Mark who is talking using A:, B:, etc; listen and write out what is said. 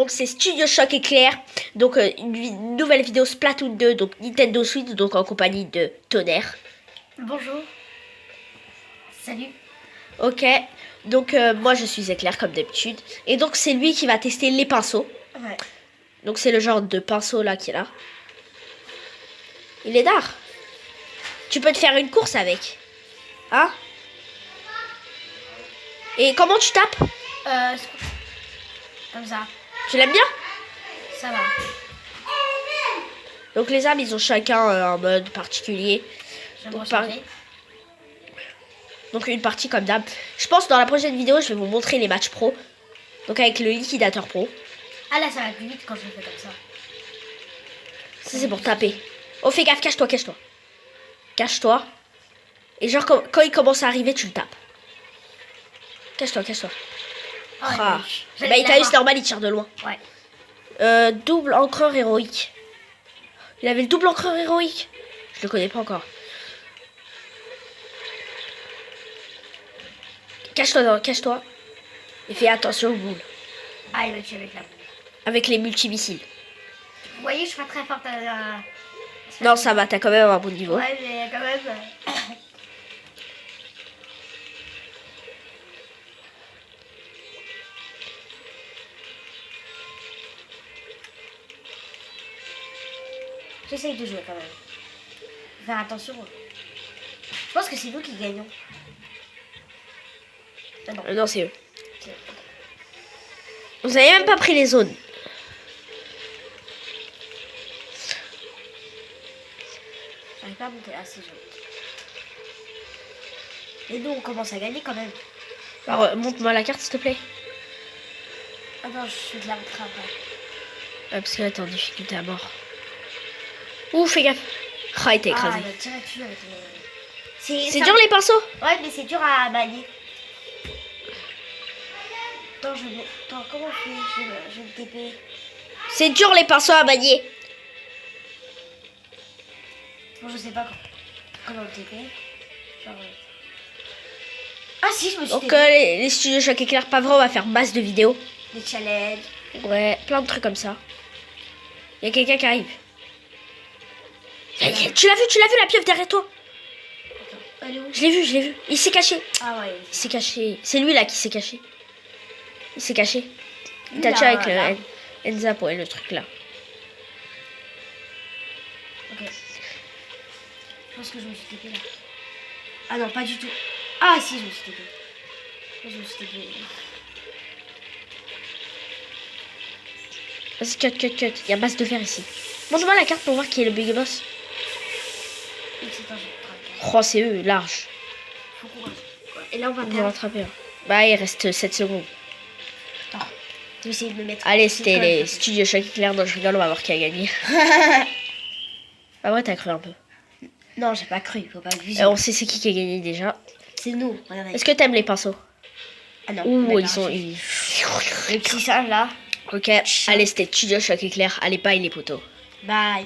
A: monde, c'est Studio Choc Éclair. Donc une nouvelle vidéo Splatoon 2, donc Nintendo Switch, donc en compagnie de Tonnerre.
B: Bonjour. Salut.
A: Ok, donc moi je suis Éclair comme d'habitude. Et donc c'est lui qui va tester les pinceaux.
B: Ouais.
A: Donc c'est le genre de pinceau là qui est là. Il est d'art. Tu peux te faire une course avec. Hein? Et comment tu tapes?
B: Comme ça.
A: Tu l'aimes bien?
B: Ça va.
A: Donc les armes ils ont chacun un mode particulier.
B: Je vais
A: Donc,
B: me recharger.
A: Donc une partie comme d'hab. Je pense dans la prochaine vidéo je vais vous montrer les matchs pro. Donc avec le liquidateur pro.
B: Ah là, ça va plus vite quand je le fais comme ça.
A: Ça c'est pour taper. Oh fais gaffe, cache-toi, cache-toi. Cache-toi. Et genre quand il commence à arriver tu le tapes. Cache-toi, cache-toi.
B: Oh,
A: Ah.
B: j'allais
A: Bah il t'a eu,
B: l'avoir.
A: c'est normal, il tire de loin.
B: Ouais.
A: Double encreur héroïque. Il avait le double encreur héroïque. Je le connais pas encore. Cache-toi, cache-toi. Et fais attention aux boules.
B: Ah, il m'a tué avec la boule.
A: Avec les multimissiles.
B: Vous voyez, je suis pas très forte à...
A: Non, ça va, t'as quand même un bon niveau.
B: Ouais, mais quand même... J'essaye de jouer quand même. Faire attention. Je pense que c'est nous qui gagnons. Ah non.
A: Non, c'est eux. Vous avez même pas pris les zones.
B: J'arrive pas à monter assez jaune. Et nous, on commence à gagner quand même.
A: Alors, montre-moi la carte, s'il te plaît.
B: Ah non, je suis de la retraite après.
A: Ah, parce que là, t'es en difficulté à mort. Ouh, fais gaffe. Ah, il t'a écrasé.
B: Ah, il a tiré dessus avec le...
A: C'est dur les pinceaux?
B: Ouais, mais c'est dur à manier. Attends, Attends, comment on fait? Je vais le TP.
A: C'est dur les pinceaux à manier.
B: Bon, je sais pas comment le TP. Genre... Ah si, je me suis
A: Donc,
B: TP.
A: les studios Choc Éclair, pas vrai, on va faire masse de vidéos.
B: Des challenges.
A: Ouais, plein de trucs comme ça. Il y a quelqu'un qui arrive. Tu l'as vu la pieuvre derrière toi?
B: Elle est où?
A: Je l'ai vu. Il s'est caché.
B: Ah ouais.
A: Il s'est caché. C'est lui là qui s'est caché. Il s'est caché. Il
B: Lui,
A: t'a
B: là,
A: tué avec
B: là.
A: le Enza, ouais, le truc là.
B: Ok. Je pense que je me suis TP là. Ah non, pas du tout. Ah si, je me suis TP. Je me suis TP.
A: Vas-y, cut. Il y a masse de fer ici. Montre-moi la carte pour voir qui est le big boss. Oh, c'est eux, large.
B: Faut qu'on reste. Et là, on va
A: On peut
B: perdre.
A: rattraper. Hein. Bah, il reste 7 secondes.
B: Attends. Je vais essayer de me mettre.
A: Allez, c'était les
B: Studios.
A: studios Choc Éclair. Non, je rigole, on va voir qui a gagné. Ah ouais, t'as cru un peu.
B: Non, j'ai pas cru. Faut pas abuser.
A: On sait c'est qui a gagné déjà.
B: C'est nous. Regardez.
A: Est-ce que t'aimes les pinceaux?
B: Ah non.
A: Ouh,
B: on a
A: ils sont...
B: arraché. Les petits singes là.
A: Ok, allez, c'était Studio Choc Éclair. Allez, bye les potos.
B: Bye.